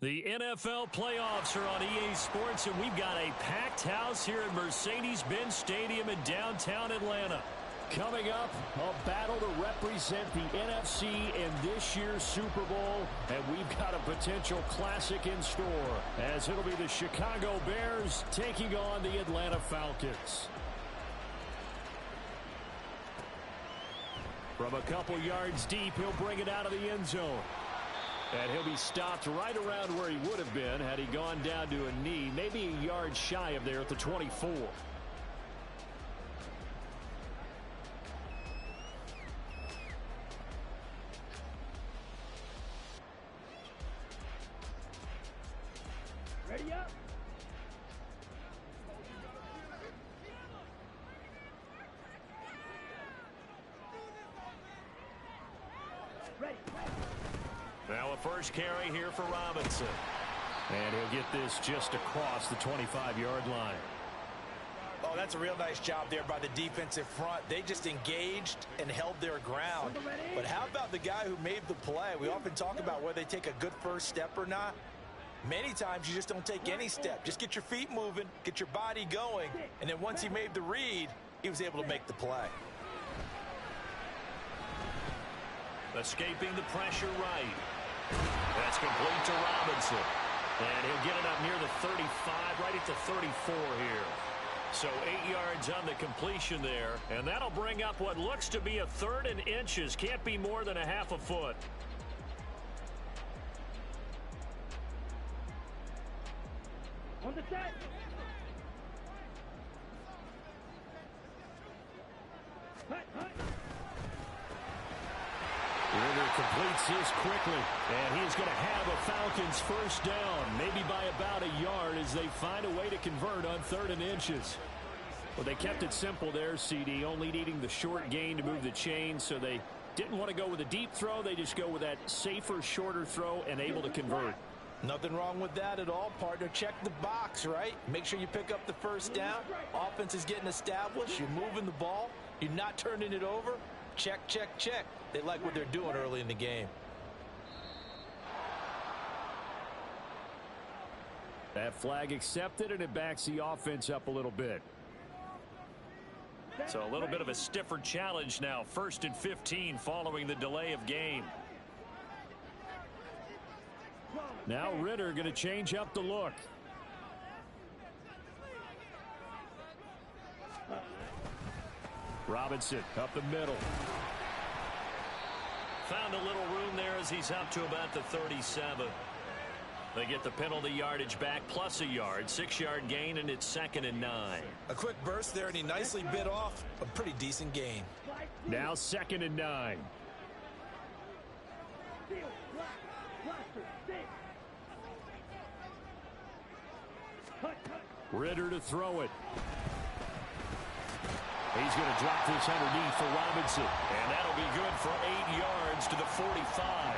The NFL playoffs are on EA Sports, and we've got a packed house here at Mercedes-Benz Stadium in downtown Atlanta. Coming up, a battle to represent the NFC in this year's Super Bowl, and we've got a potential classic in store, as it'll be the Chicago Bears taking on the Atlanta Falcons. From a couple yards deep, he'll bring it out of the end zone. And he'll be stopped right around where he would have been had he gone down to a knee, maybe a yard shy of there at the 24. Ready up. Ready. Now a first carry here for Robinson. And he'll get this just across the 25-yard line. Oh, that's a real nice job there by the defensive front. They just engaged and held their ground. But how about the guy who made the play? We often talk about whether they take a good first step or not. Many times you just don't take any step. Just get your feet moving, get your body going, and then once he made the read, he was able to make the play. Escaping the pressure right. That's complete to Robinson. And he'll get it up near the 35, right at the 34 here. So 8 yards on the completion there. And that'll bring up what looks to be a 3rd and inches. Can't be more than a half a foot. On the set. Ritter completes this quickly, and he's going to have a Falcons first down, maybe by about a yard as they find a way to convert on 3rd and inches. Well, they kept it simple there, CD, only needing the short gain to move the chain, so they didn't want to go with a deep throw. They just go with that safer, shorter throw and able to convert. Nothing wrong with that at all, partner. Check the box, right? Make sure you pick up the first down. Offense is getting established. You're moving the ball. You're not turning it over. Check, check, check. They like what they're doing early in the game. That flag accepted, and it backs the offense up a little bit. So a little bit of a stiffer challenge now. 1st and 15 following the delay of game. Now Ritter going to change up the look. Robinson up the middle. Found a little room there as he's up to about the 37. They get the penalty yardage back plus a yard. 6-yard gain, and it's 2nd and 9. A quick burst there, and he nicely bit off a pretty decent gain. Now 2nd and 9. Ritter to throw it. He's going to drop this underneath for Robinson. And that'll be good for 8 yards to the 45.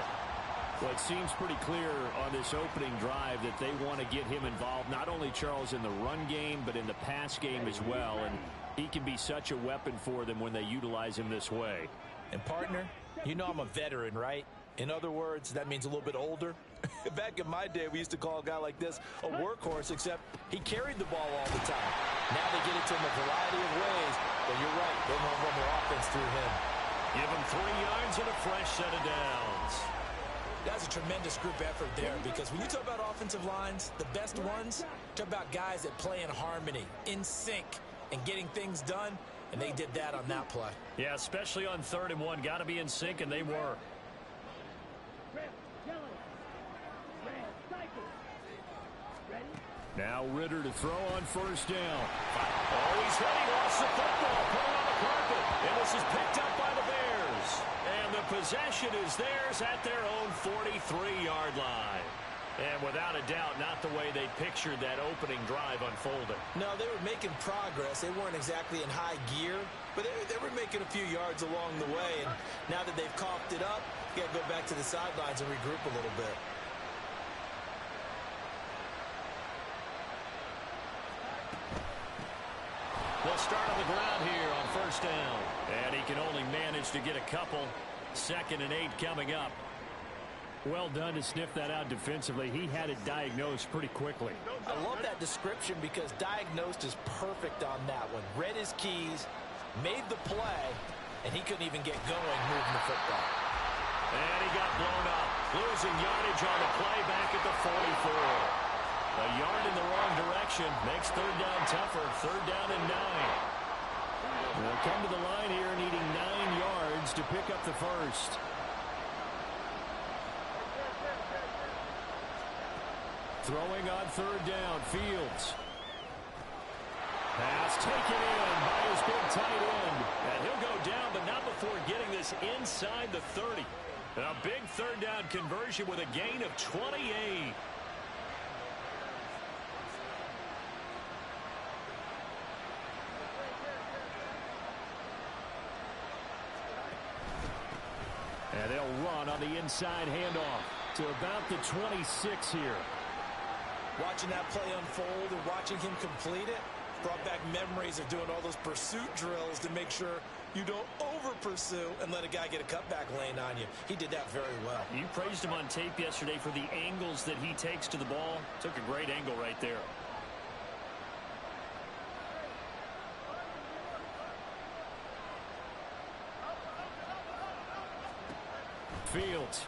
Well, it seems pretty clear on this opening drive that they want to get him involved, not only, Charles, in the run game, but in the pass game as well. And he can be such a weapon for them when they utilize him this way. And, partner, you know I'm a veteran, right? In other words, that means a little bit older. Back in my day, we used to call a guy like this a workhorse, except he carried the ball all the time. Now they get it to him a variety of ways. But you're right, they won't run their offense through him. Give him 3 yards and a fresh set of downs. That's a tremendous group effort there, because when you talk about offensive lines, the best ones, talk about guys that play in harmony, in sync, and getting things done, and they did that on that play. Yeah, especially on 3rd and 1. Got to be in sync, and they were. Now Ritter to throw on first down. Oh, he's ready. Lost the football. Put it on the carpet. And this is picked up by the Bears. And the possession is theirs at their own 43-yard line. And without a doubt, not the way they pictured that opening drive unfolding. No, they were making progress. They weren't exactly in high gear, but they were making a few yards along the way. And now that they've coughed it up, you got to go back to the sidelines and regroup a little bit. They'll start on the ground here on first down. And he can only manage to get a couple. 2nd and 8 coming up. Well done to sniff that out defensively. He had it diagnosed pretty quickly. I love that description because diagnosed is perfect on that one. Read his keys, made the play, and he couldn't even get going moving the football. And he got blown up. Losing yardage on the play back at the 44. A yard in the wrong direction makes third down tougher. Third down and 9. They'll come to the line here needing 9 yards to pick up the first. Throwing on third down, Fields. Pass taken in by his big tight end. And he'll go down, but not before getting this inside the 30. A big third down conversion with a gain of 28. And they'll run on the inside handoff to about the 26 here. Watching that play unfold and watching him complete it brought back memories of doing all those pursuit drills to make sure you don't over-pursue and let a guy get a cutback lane on you. He did that very well. You praised him on tape yesterday for the angles that he takes to the ball. Took a great angle right there. Fields.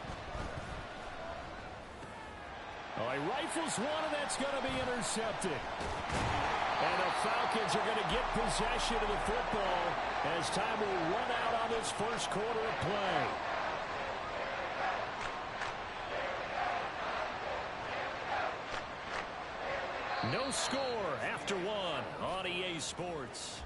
Oh, he rifles one, and that's going to be intercepted. And the Falcons are going to get possession of the football as time will run out on this first quarter of play. No score after one on EA Sports.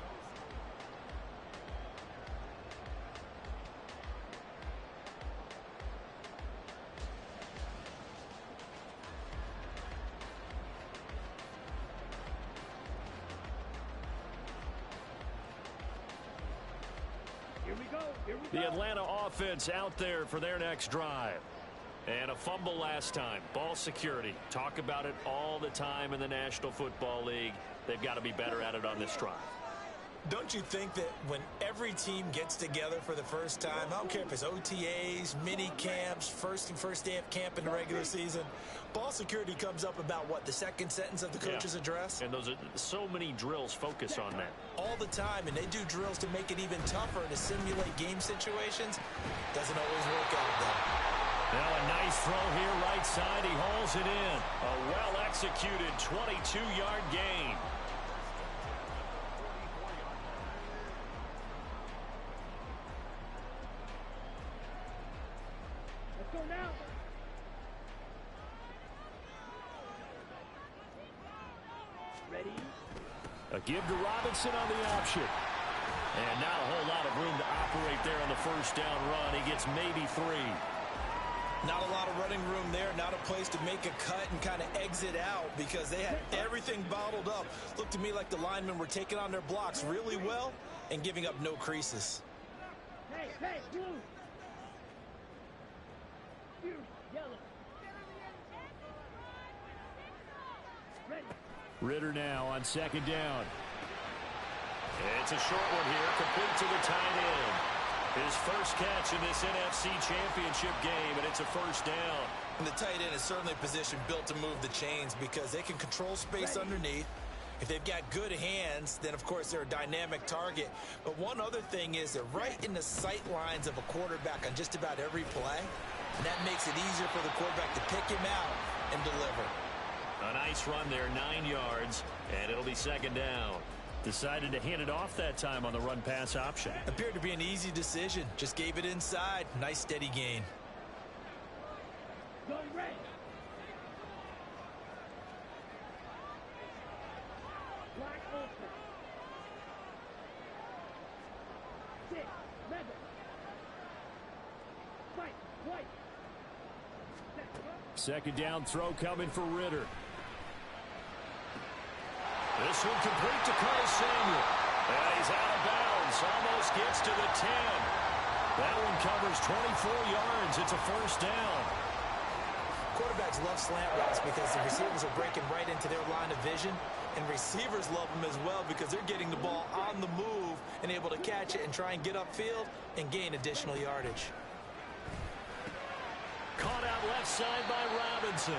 The Atlanta offense out there for their next drive. And a fumble last time. Ball security. Talk about it all the time in the National Football League. They've got to be better at it on this drive. Don't you think that when every team gets together for the first time, I don't care if it's OTAs, mini camps, first day of camp in the regular season, ball security comes up about what, the second sentence of the coach's address? And those are so many drills focus on that. All the time, and they do drills to make it even tougher to simulate game situations. Doesn't always work out, though. Now a nice throw here right side. He hauls it in. A well-executed 22-yard gain. Let's go now. Ready? A give to Robinson on the option. And not a whole lot of room to operate there on the first down run. He gets maybe 3. Not a lot of running room there. Not a place to make a cut and kind of exit out because they had everything bottled up. Looked to me like the linemen were taking on their blocks really well and giving up no creases. Hey, blue. You, yellow. Ready. Ritter now on second down. It's a short one here, complete to the tight end. His first catch in this NFC Championship game, and it's a first down. And the tight end is certainly a position built to move the chains because they can control space underneath. If they've got good hands, then, of course, they're a dynamic target. But one other thing is they're right in the sight lines of a quarterback on just about every play. And that makes it easier for the quarterback to pick him out and deliver. A nice run there, 9 yards, and it'll be second down. Decided to hand it off that time on the run-pass option. Appeared to be an easy decision. Just gave it inside. Nice, steady gain. Go red. Black open. 6, 11. Fight, white. Second down throw coming for Ritter. This one complete to Curtis Samuel. And he's out of bounds. Almost gets to the 10. That one covers 24 yards. It's a first down. Quarterbacks love slant routes because the receivers are breaking right into their line of vision. And receivers love them as well because they're getting the ball on the move and able to catch it and try and get upfield and gain additional yardage. Caught out left offside by Robinson.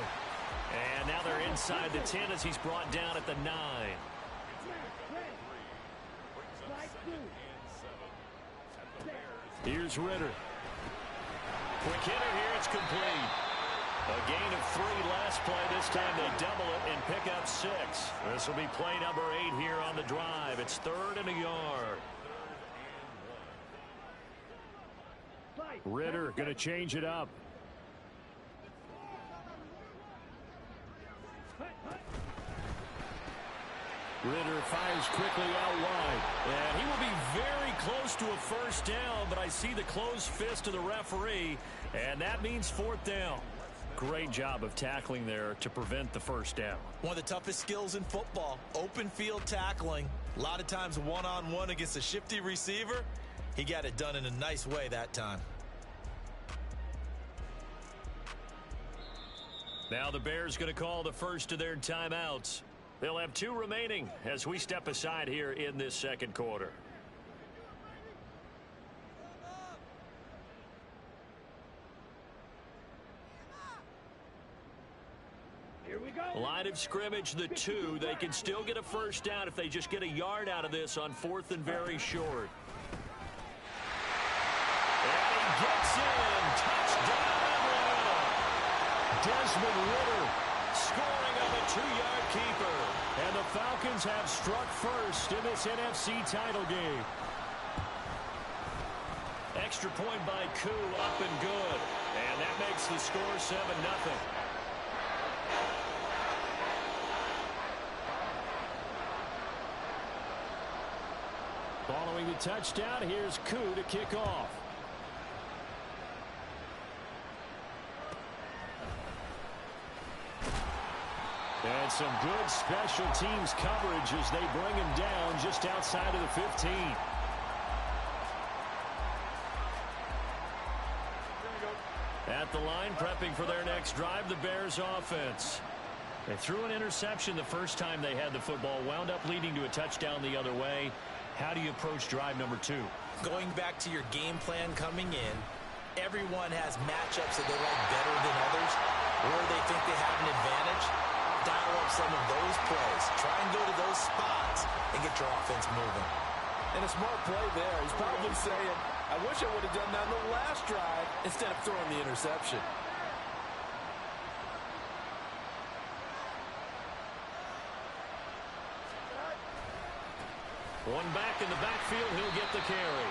And now they're inside the 10 as he's brought down at the 9. Here's Ritter. Quick hitter here. It's complete. A gain of 3 last play. This time they double it and pick up 6. This will be play number 8 here on the drive. It's 3rd and a yard. Ritter going to change it up. Ritter fires quickly out wide. And he will be very close to a first down, but I see the closed fist of the referee, and that means 4th down. Great job of tackling there to prevent the first down. One of the toughest skills in football, open field tackling. A lot of times one-on-one against a shifty receiver. He got it done in a nice way that time. Now the Bears going to call the first of their timeouts. They'll have 2 remaining as we step aside here in this second quarter. Here we go. Line of scrimmage, the 2. They can still get a first down if they just get a yard out of this on 4th and very short. And he gets in. Touchdown, Atlanta. Desmond Ritter scoring on a 2-yard keeper. And the Falcons have struck first in this NFC title game. Extra point by Koo, up and good. And that makes the score 7-0. Following the touchdown, here's Koo to kick off. And some good special teams coverage as they bring him down just outside of the 15. At the line, prepping for their next drive, the Bears offense. They threw an interception the first time they had the football, wound up leading to a touchdown the other way. How do you approach drive number 2? Going back to your game plan coming in, everyone has matchups that they like better than others, or they think they have an advantage. Dial up some of those plays. Try and go to those spots and get your offense moving. And a smart play there. He's probably saying, I wish I would have done that in the last drive instead of throwing the interception. One back in the backfield, he'll get the carry.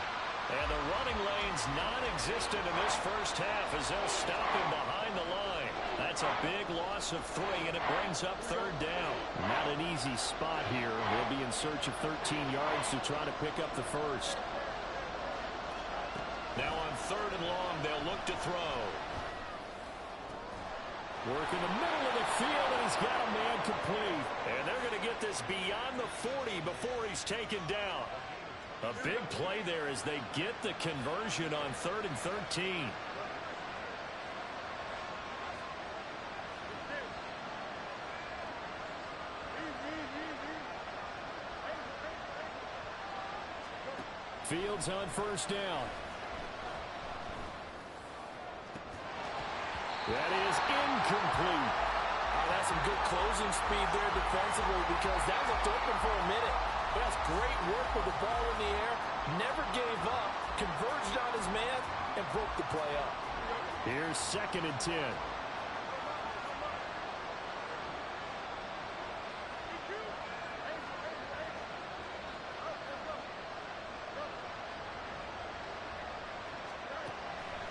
And the running lane's non-existent in this first half as they'll stop him behind the line. That's a big loss of 3, and it brings up 3rd down. Not an easy spot here. He'll be in search of 13 yards to try to pick up the first. Now on 3rd and long, they'll look to throw. Work in the middle of the field, and he's got a man complete. And they're going to get this beyond the 40 before he's taken down. A big play there as they get the conversion on 3rd and 13. Fields on first down. That is incomplete. That's some good closing speed there defensively because that looked open for a minute. But that's great work with the ball in the air. Never gave up. Converged on his man and broke the play up. Here's 2nd and 10.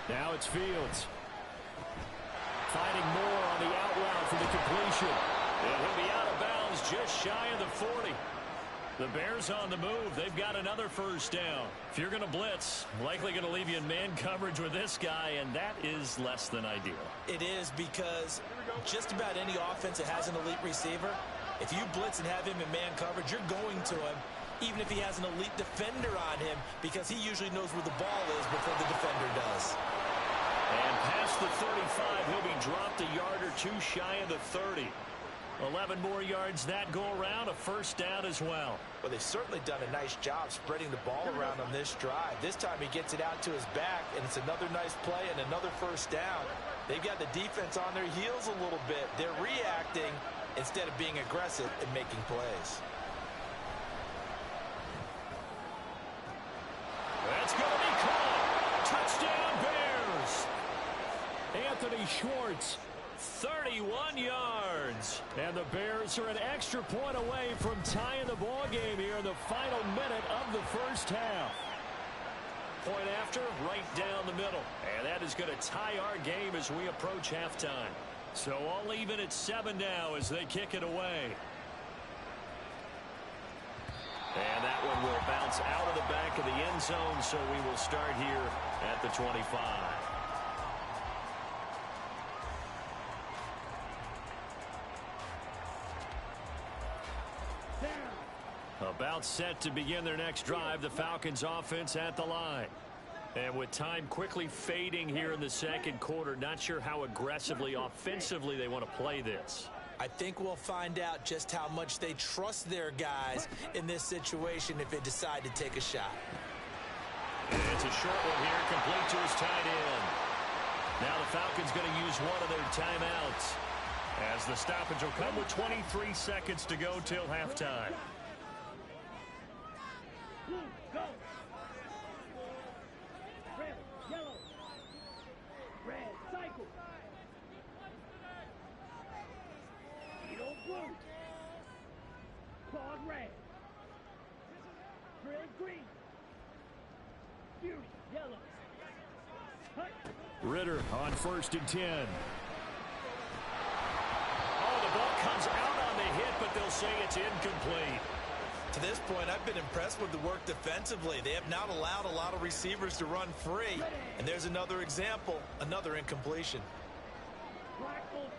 Now it's Fields. Fighting more on the out route for the completion. And he'll be out of bounds just shy of the 40. The Bears on the move. They've got another first down. If you're going to blitz, likely going to leave you in man coverage with this guy, and that is less than ideal. It is because just about any offense that has an elite receiver, if you blitz and have him in man coverage, you're going to him, even if he has an elite defender on him, because he usually knows where the ball is before the defender does. And past the 35, he'll be dropped a yard or 2 shy of the 30. 11 more yards that go around, a first down as well. Well, they've certainly done a nice job spreading the ball around on this drive. This time he gets it out to his back, and it's another nice play and another first down. They've got the defense on their heels a little bit. They're reacting instead of being aggressive and making plays. That's going to be caught. Touchdown, Bears. Anthony Schwartz, 31 yards. And the Bears are an extra point away from tying the ball game here in the final minute of the first half. Point after, right down the middle. And that is going to tie our game as we approach halftime. So all even at 7 now as they kick it away. And that one will bounce out of the back of the end zone, so we will start here at the 25. About set to begin their next drive, the Falcons offense at the line. And with time quickly fading here in the second quarter, not sure how aggressively, offensively they want to play this. I think we'll find out just how much they trust their guys in this situation if they decide to take a shot. And it's a short one here, complete to his tight end. Now the Falcons going to use one of their timeouts, as the stoppage will come with 23 seconds to go till halftime. Go. Red, yellow. Red, cycle. Yellow, blue. Claude, red. Red, green. Fury, yellow. Hut. Ritter on 1st and 10. Oh, the ball comes out on the hit, but they'll say it's incomplete. To this point, I've been impressed with the work defensively. They have not allowed a lot of receivers to run free. And there's another example, another incompletion. Black, open.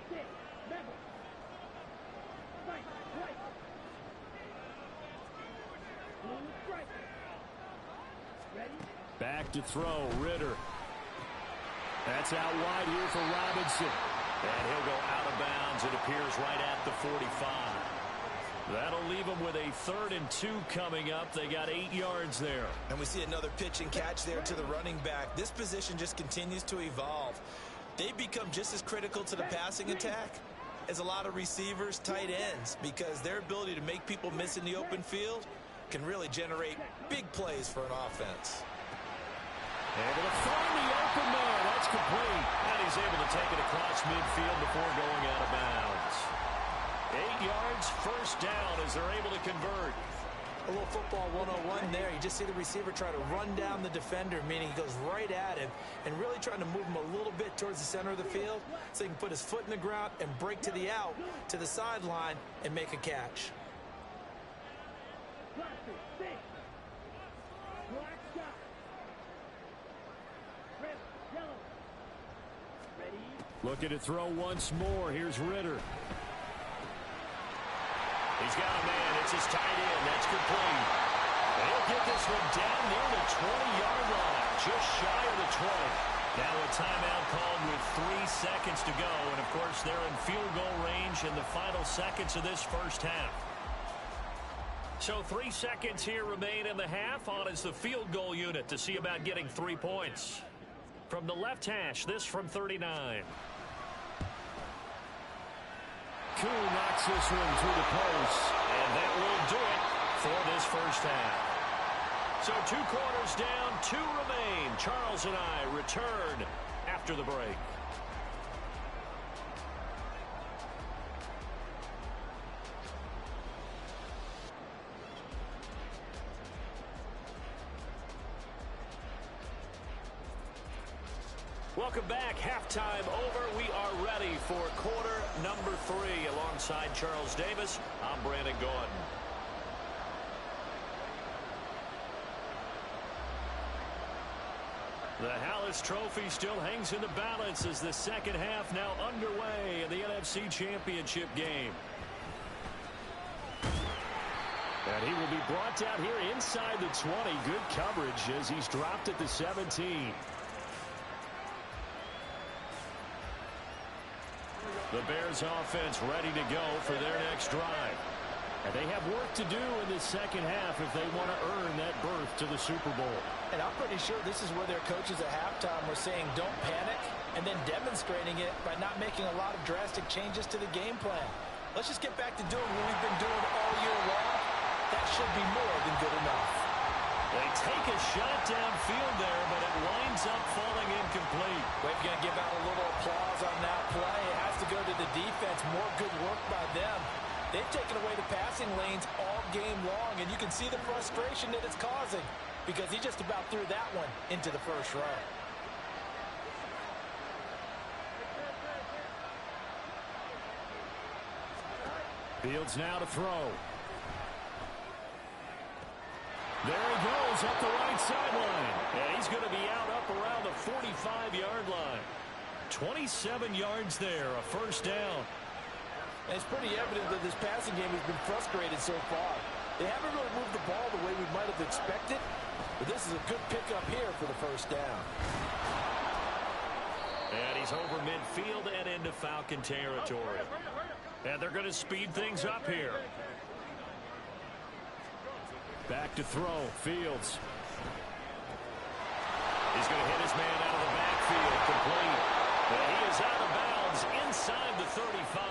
Six, level. Right, right. Blue, strike. Ready? Back to throw, Ritter. That's out wide here for Robinson. And he'll go out of bounds. It appears right at the 45. That'll leave them with a 3rd and 2 coming up. They got 8 yards there. And we see another pitch and catch there to the running back. This position just continues to evolve. They become just as critical to the passing attack as a lot of receivers, tight ends, because their ability to make people miss in the open field can really generate big plays for an offense. Able to find the open man. That's complete. And he's able to take it across midfield before going out of bounds. 8 yards, first down as they're able to convert. A little football 101 there. You just see the receiver try to run down the defender, meaning he goes right at him and really trying to move him a little bit towards the center of the field so he can put his foot in the ground and break to the out, to the sideline, and make a catch. Blaster, six. Black shot. Red, yellow. Ready? Looking to throw once more. Here's Ritter. He's got a man. It's his tight end. That's complete. They'll get this one down near the 20-yard line. Just shy of the 20. Now a timeout called with 3 seconds to go. And, of course, they're in field goal range in the final seconds of this first half. So 3 seconds here remain in the half. On is the field goal unit to see about getting 3 points. From the left hash, this from 39. Kuhn knocks this one to the post. And that will do it for this first half. So 2 quarters down, 2 remain. Charles and I return after the break. Welcome back. Halftime over. We are ready for quarter number 3. Alongside Charles Davis, I'm Brandon Gordon. The Hallis Trophy still hangs in the balance as the second half now underway in the NFC Championship game. And he will be brought down here inside the 20. Good coverage as he's dropped at the 17. The Bears offense ready to go for their next drive. And they have work to do in this second half if they want to earn that berth to the Super Bowl. And I'm pretty sure this is where their coaches at halftime were saying don't panic, and then demonstrating it by not making a lot of drastic changes to the game plan. Let's just get back to doing what we've been doing all year long. That should be more than good enough. They take a shot downfield there, but it winds up falling incomplete. We're going to give out a little applause on that play. It has to go to the defense. More good work by them. They've taken away the passing lanes all game long, and you can see the frustration that it's causing because he just about threw that one into the first row. Fields now to throw. There he goes up the right sideline. And he's going to be out up around the 45-yard line. 27 yards there, a first down. And it's pretty evident that this passing game has been frustrated so far. They haven't really moved the ball the way we might have expected, but this is a good pickup here for the first down. And he's over midfield and into Falcon territory. And they're going to speed things up here. Back to throw, Fields. He's going to hit his man out of the backfield, complete. And he is out of bounds inside the 35.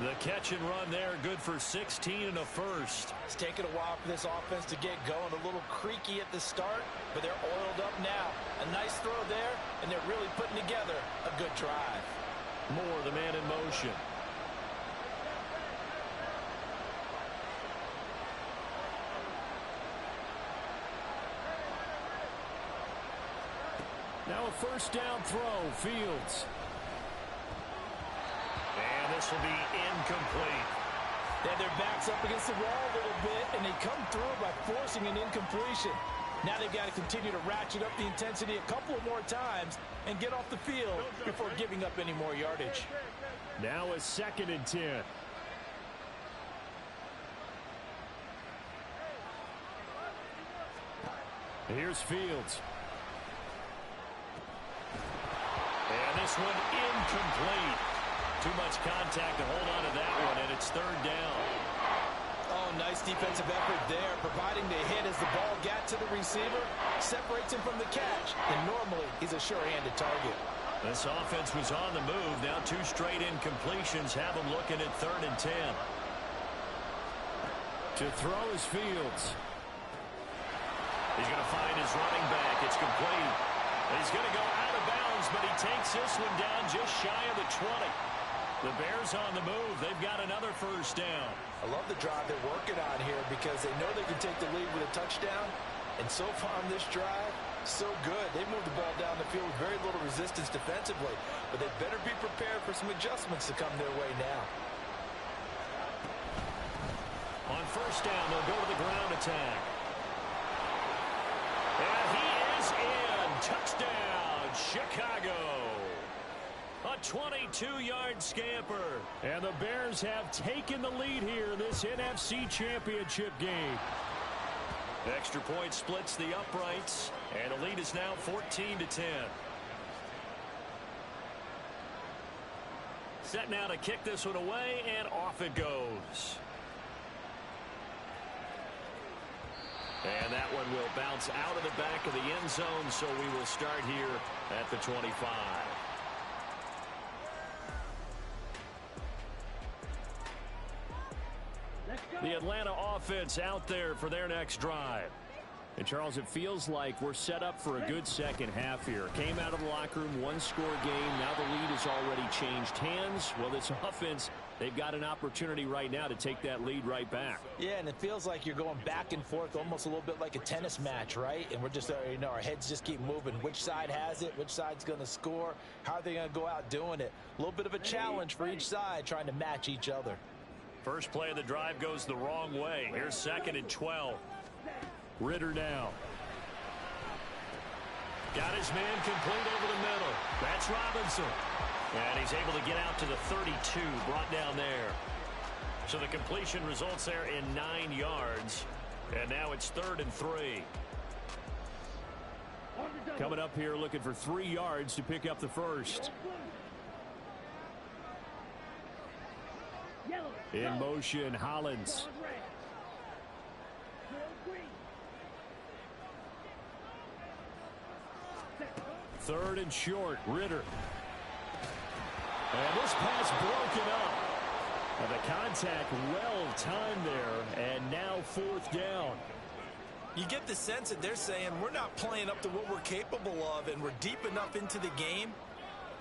The catch and run there, good for 16 and a first. It's taken a while for this offense to get going. A little creaky at the start, but they're oiled up now. A nice throw there, and they're really putting together a good drive. Moore, the man in motion. Now a first down throw, Fields. And this will be incomplete. They have their backs up against the wall a little bit, and they come through by forcing an incompletion. Now they've got to continue to ratchet up the intensity a couple of more times and get off the field before giving up any more yardage. Now a 2nd and 10. Here's Fields. And this one incomplete. Too much contact to hold on to that one, and it's 3rd down. Oh, nice defensive effort there, providing the hit as the ball got to the receiver, separates him from the catch, and normally he's a sure-handed target. This offense was on the move. Now 2 straight incompletions have them looking at 3rd and 10. To throw is Fields. He's going to find his running back. It's complete. He's going to go out of bounds, but he takes this one down just shy of the 20. The Bears on the move. They've got another first down. I love the drive they're working on here because they know they can take the lead with a touchdown. And so far on this drive, so good. They moved the ball down the field with very little resistance defensively. But they better be prepared for some adjustments to come their way now. On first down, they'll go to the ground attack. And he is in. Touchdown, Chicago. A 22-yard scamper. And the Bears have taken the lead here in this NFC Championship game. Extra point splits the uprights, and the lead is now 14-10. Set now to kick this one away, and off it goes. And that one will bounce out of the back of the end zone, so we will start here at the 25. The Atlanta offense out there for their next drive. And, Charles, it feels like we're set up for a good second half here. Came out of the locker room, one-score game. Now the lead has already changed hands. Well, this offense, they've got an opportunity right now to take that lead right back. Yeah, and it feels like you're going back and forth almost a little bit like a tennis match, right? And we're just, our heads just keep moving. Which side has it? Which side's going to score? How are they going to go out doing it? A little bit of a challenge for each side trying to match each other. First play of the drive goes the wrong way. Here's 2nd and 12. Ritter now. Got his man complete over the middle. That's Robinson. And he's able to get out to the 32, brought down there. So the completion results there in 9 yards. And now it's 3rd and 3. Coming up here looking for 3 yards to pick up the first. In motion, Hollins. Third and short, Ritter. And this pass broken up. And the contact well timed there, and now fourth down. You get the sense that they're saying we're not playing up to what we're capable of, and we're deep enough into the game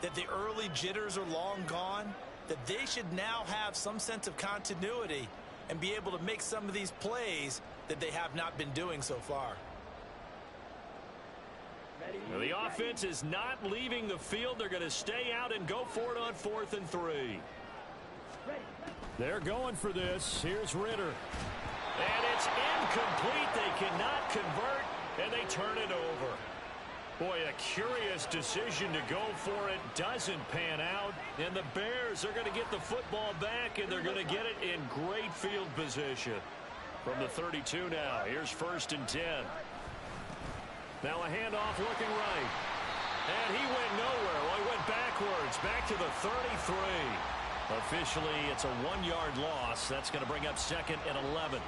that the early jitters are long gone, that they should now have some sense of continuity and be able to make some of these plays that they have not been doing so far. Well, the offense is not leaving the field. They're going to stay out and go for it on 4th and 3. They're going for this. Here's Ritter. And it's incomplete. They cannot convert, and they turn it over. Boy, a curious decision to go for it. Doesn't pan out. And the Bears are going to get the football back, and they're going to get it in great field position. From the 32 now, here's 1st and 10. Now a handoff looking right. And he went nowhere. Well, he went backwards, back to the 33. Officially, it's a 1-yard loss. That's going to bring up 2nd and 11.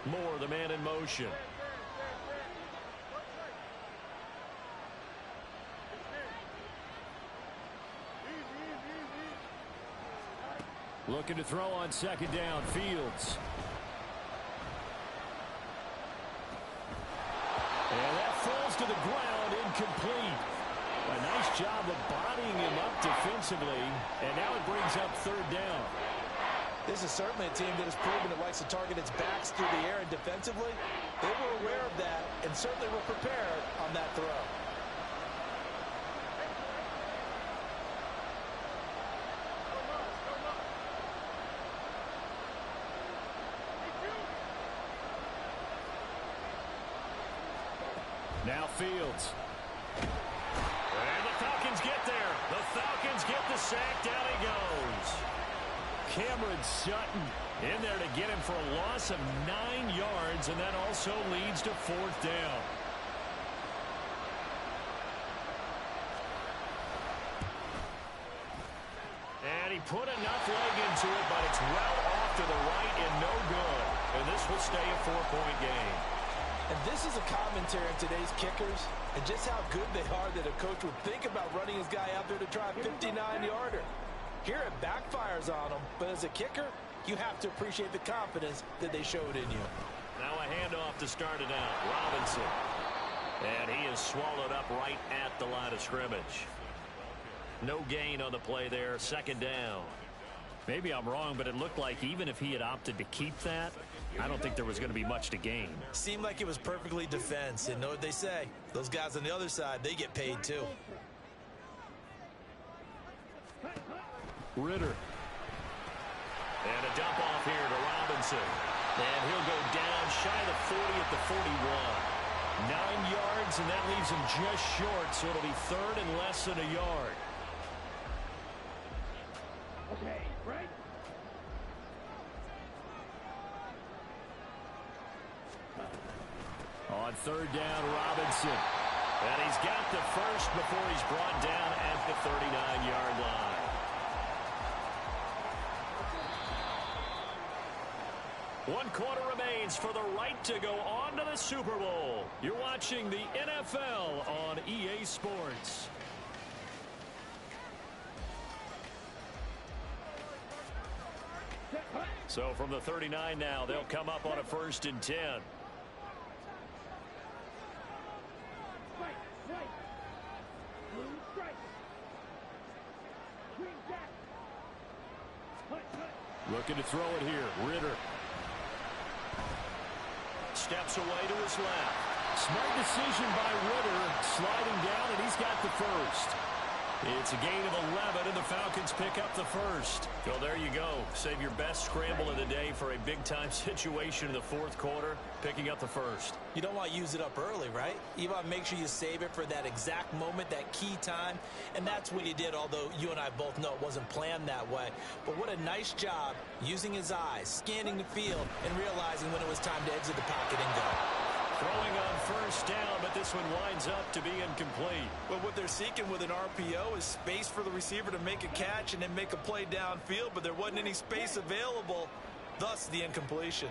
Moore, the man in motion. Looking to throw on 2nd down, Fields. And that falls to the ground, incomplete. A nice job of bodying him up defensively, and now it brings up 3rd down. This is certainly a team that has proven it likes to target its backs through the air, and defensively, they were aware of that and certainly were prepared on that throw. Now Fields. And the Falcons get there. The Falcons get the sack. Down he goes. Cameron Sutton in there to get him for a loss of 9 yards, and that also leads to 4th down. And he put enough leg into it, but it's well off to the right and no good. And this will stay a 4-point game. And this is a commentary on today's kickers and just how good they are that a coach would think about running his guy out there to try a 59-yarder. Here it backfires on him, but as a kicker, you have to appreciate the confidence that they showed in you. Now a handoff to start it out. Robinson. And he is swallowed up right at the line of scrimmage. No gain on the play there. 2nd down. Maybe I'm wrong, but it looked like even if he had opted to keep that, I don't think there was going to be much to gain. Seemed like it was perfectly defense. And know what they say? Those guys on the other side, they get paid too. Ritter. And a dump off here to Robinson. And he'll go down shy of the 40 at the 41. 9 yards, and that leaves him just short, so it'll be 3rd and less than a yard. Okay, right? On 3rd down, Robinson. And he's got the first before he's brought down at the 39-yard line. One quarter remains for the right to go on to the Super Bowl. You're watching the NFL on EA Sports. So from the 39 now, they'll come up on a 1st and 10. Looking to throw it here. Ritter. Steps away to his left. Smart decision by Ritter, sliding down, and he's got the first. It's a gain of 11, and the Falcons pick up the first. Well, there you go. Save your best scramble of the day for a big-time situation in the 4th quarter, picking up the first. You don't want to use it up early, right? You want to make sure you save it for that exact moment, that key time, and that's what he did, although you and I both know it wasn't planned that way. But what a nice job using his eyes, scanning the field, and realizing when it was time to exit the pocket and go. Throwing on 1st down, but this one winds up to be incomplete. Well, what they're seeking with an RPO is space for the receiver to make a catch and then make a play downfield, but there wasn't any space available, thus the incompletion.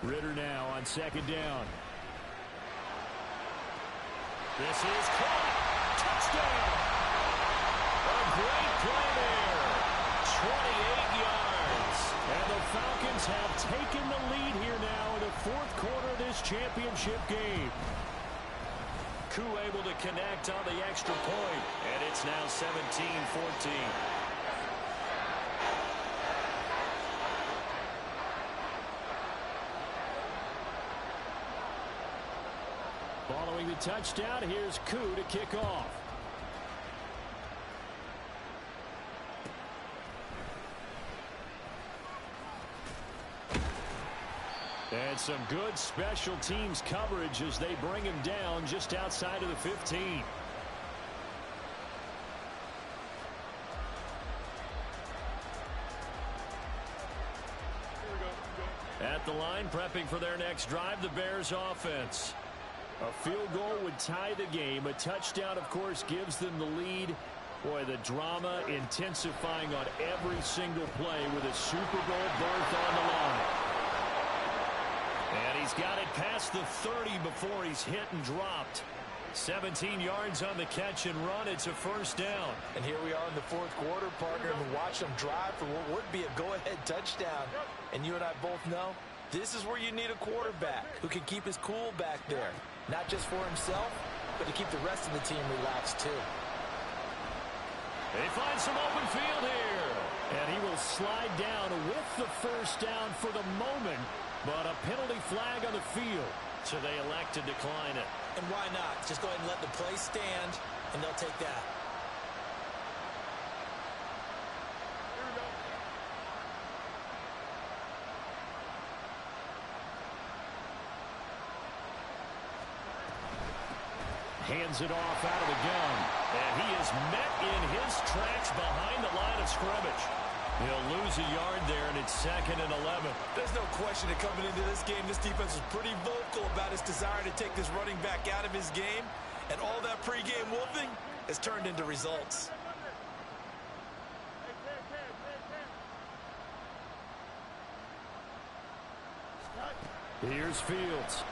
Ritter now on second down. This is caught. Touchdown. A great play there. 28 yards. And the Falcons have taken the lead here now in the fourth quarter of this championship game. Koo able to connect on the extra point. And it's now 17-14. Following the touchdown, here's Koo to kick off. And some good special teams coverage as they bring him down just outside of the 15. At the line, prepping for their next drive, the Bears offense. A field goal would tie the game. A touchdown, of course, gives them the lead. Boy, the drama intensifying on every single play with a Super Bowl berth on the line. And he's got it past the 30 before he's hit and dropped. 17 yards on the catch and run. It's a first down. And here we are in the fourth quarter, partner, and watch them drive for what would be a go-ahead touchdown. And you and I both know this is where you need a quarterback who can keep his cool back there. Not just for himself, but to keep the rest of the team relaxed, too. They find some open field here. And he will slide down with the first down for the moment. But a penalty flag on the field. So they elect to decline it. And why not? Just go ahead and let the play stand, and they'll take that. Hands it off out of the gun. And he is met in his tracks behind the line of scrimmage. He'll lose a yard there, and it's 2nd and 11. There's no question that coming into this game, this defense was pretty vocal about his desire to take this running back out of his game. And all that pregame wolfing has turned into results. Here's Fields.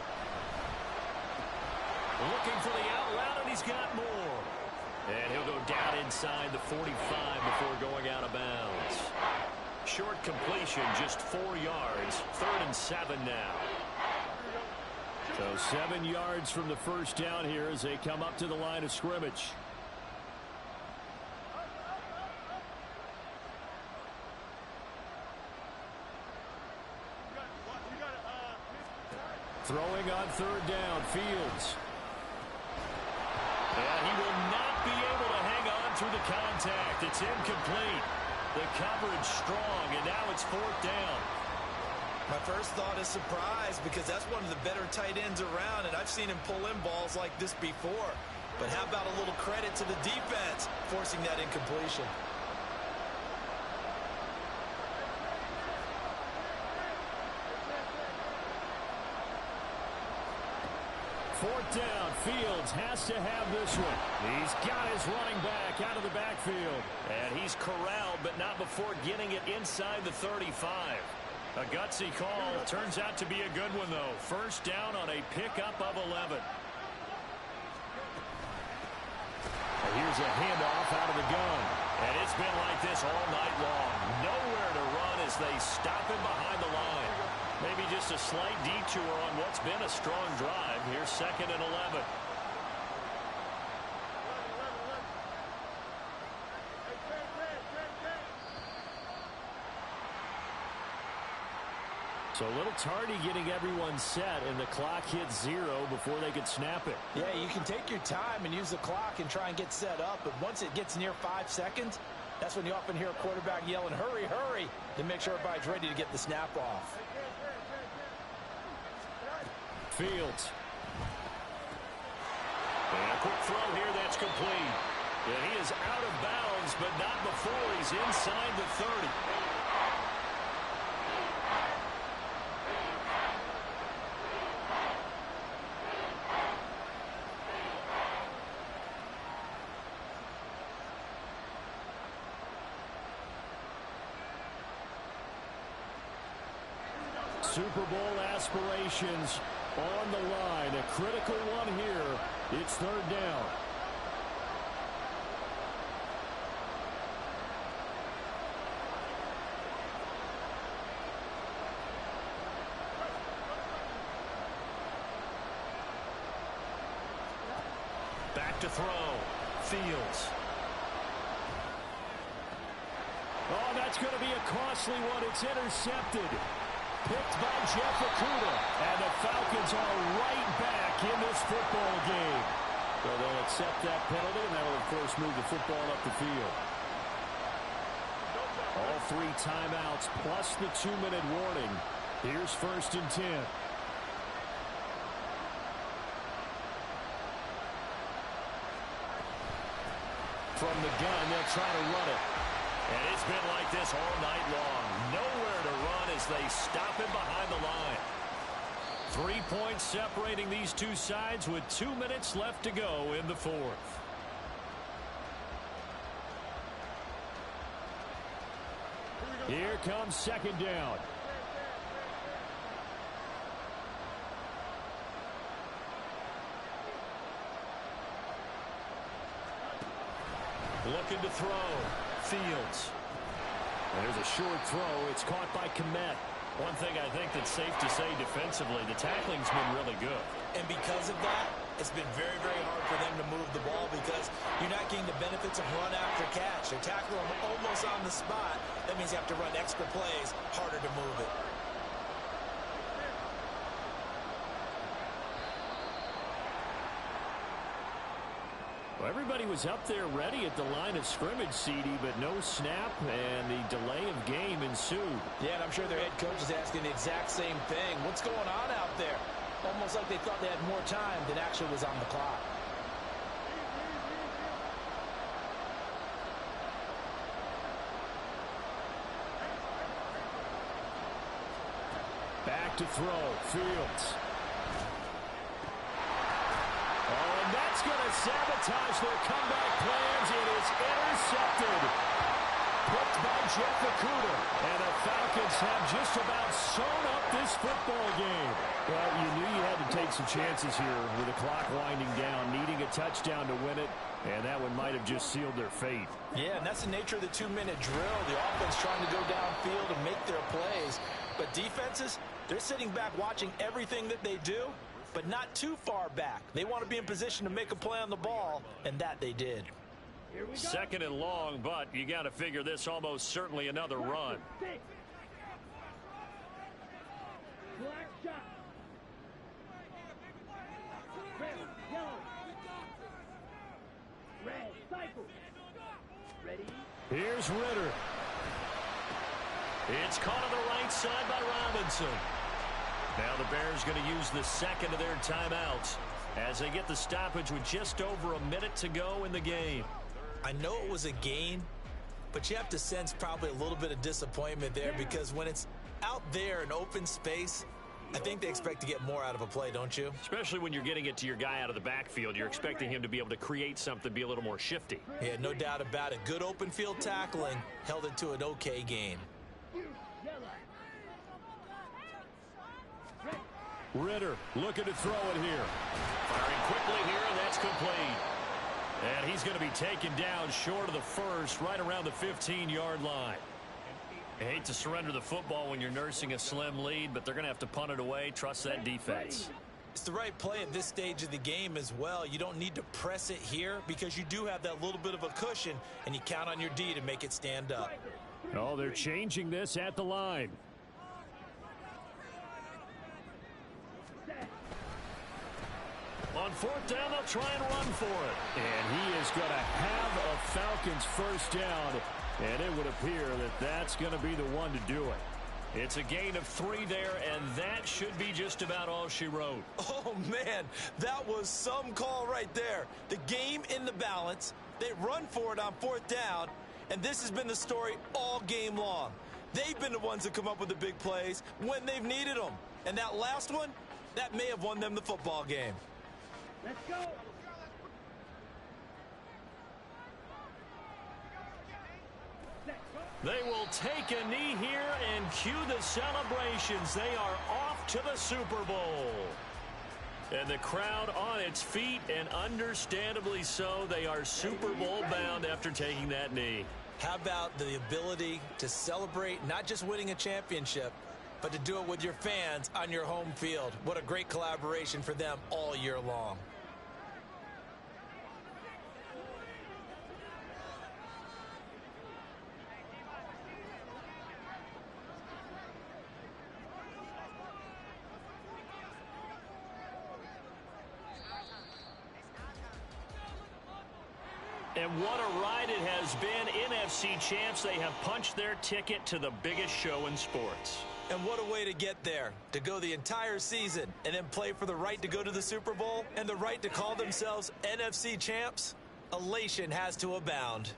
Looking for the out route, and he's got more. And he'll go down inside the 45 before going out of bounds. Short completion, just 4 yards. 3rd and 7 now. So 7 yards from the first down here as they come up to the line of scrimmage. Throwing on 3rd down, Fields. And he will not be able to hang on through the contact. It's incomplete. The coverage strong, and now it's 4th down. My first thought is surprise because that's one of the better tight ends around, and I've seen him pull in balls like this before. But how about a little credit to the defense forcing that incompletion? Fourth down, Fields has to have this one. He's got his running back out of the backfield. And he's corralled, but not before getting it inside the 35. A gutsy call. Turns out to be a good one, though. First down on a pickup of 11. And here's a handoff out of the gun. And it's been like this all night long. Nowhere to run as they stop him behind the line. Maybe just a slight detour on what's been a strong drive. Here's 2nd and 11. So a little tardy getting everyone set, and the clock hits 0 before they could snap it. Yeah, you can take your time and use the clock and try and get set up, but once it gets near 5 seconds, that's when you often hear a quarterback yelling, hurry, hurry, to make sure everybody's ready to get the snap off. Fields. And a quick throw here that's complete. And he is out of bounds, but not before he's inside the 30. Super Bowl aspirations on the line. A critical one here. It's third down. Back to throw. Fields. Oh, that's going to be a costly one. It's intercepted. Picked by Jeff Okudah. And the Falcons are right back in this football game. So they'll accept that penalty, and that'll, of course, move the football up the field. All 3 timeouts plus the 2-minute warning. Here's 1st and 10. From the gun, they'll try to run it. And it's been like this all night long. Nowhere to run as they stop him behind the line. 3 points separating these two sides with 2 minutes left to go in the 4th. Here comes 2nd down. Looking to throw. Fields. And there's a short throw. It's caught by Kmet. One thing I think that's safe to say defensively, the tackling's been really good. And because of that, it's been very, very hard for them to move the ball because you're not getting the benefits of run after catch. They're tackling them almost on the spot. That means you have to run extra plays, harder to move it. Well, everybody was up there ready at the line of scrimmage, CD, but no snap, and the delay of game ensued. Yeah, and I'm sure their head coach is asking the exact same thing. What's going on out there? Almost like they thought they had more time than actually was on the clock. Back to throw. Fields. Oh, and that's going to sabotage their comeback plans. It is intercepted. Picked by Jeff Okudah. And the Falcons have just about sewn up this football game. Well, you knew you had to take some chances here with the clock winding down, needing a touchdown to win it. And that one might have just sealed their fate. Yeah, and that's the nature of the 2-minute drill. The offense trying to go downfield and make their plays. But defenses, they're sitting back watching everything that they do, but not too far back. They want to be in position to make a play on the ball, and that they did. 2nd and long, but you got to figure this almost certainly another run. Here's Ritter. It's caught on the right side by Robinson. Now the Bears going to use the 2nd of their timeouts as they get the stoppage with just over a minute to go in the game. I know it was a gain, but you have to sense probably a little bit of disappointment there because when it's out there in open space, I think they expect to get more out of a play, don't you? Especially when you're getting it to your guy out of the backfield. You're expecting him to be able to create something, be a little more shifty. Yeah, no doubt about it. Good open field tackling held it to an okay gain. Ritter looking to throw it here. Firing quickly here, and that's complete. And he's going to be taken down short of the first, right around the 15-yard line. I hate to surrender the football when you're nursing a slim lead, but they're going to have to punt it away. Trust that defense. It's the right play at this stage of the game as well. You don't need to press it here because you do have that little bit of a cushion, and you count on your D to make it stand up. Oh, they're changing this at the line. On 4th down, they'll try and run for it. And he is going to have a Falcons first down. And it would appear that that's going to be the one to do it. It's a gain of 3 there, and that should be just about all she wrote. Oh, man, that was some call right there. The game in the balance. They run for it on 4th down, and this has been the story all game long. They've been the ones that come up with the big plays when they've needed them. And that last one, that may have won them the football game. Let's go. They will take a knee here and cue the celebrations. They are off to the Super Bowl. And the crowd on its feet, and understandably so. They are Super Bowl bound after taking that knee. How about the ability to celebrate not just winning a championship, but to do it with your fans on your home field? What a great collaboration for them all year long. And what a ride it has been. NFC champs, they have punched their ticket to the biggest show in sports. And what a way to get there, to go the entire season and then play for the right to go to the Super Bowl and the right to call themselves NFC champs. Elation has to abound.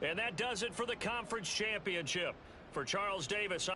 And that does it for the conference championship. For Charles Davis.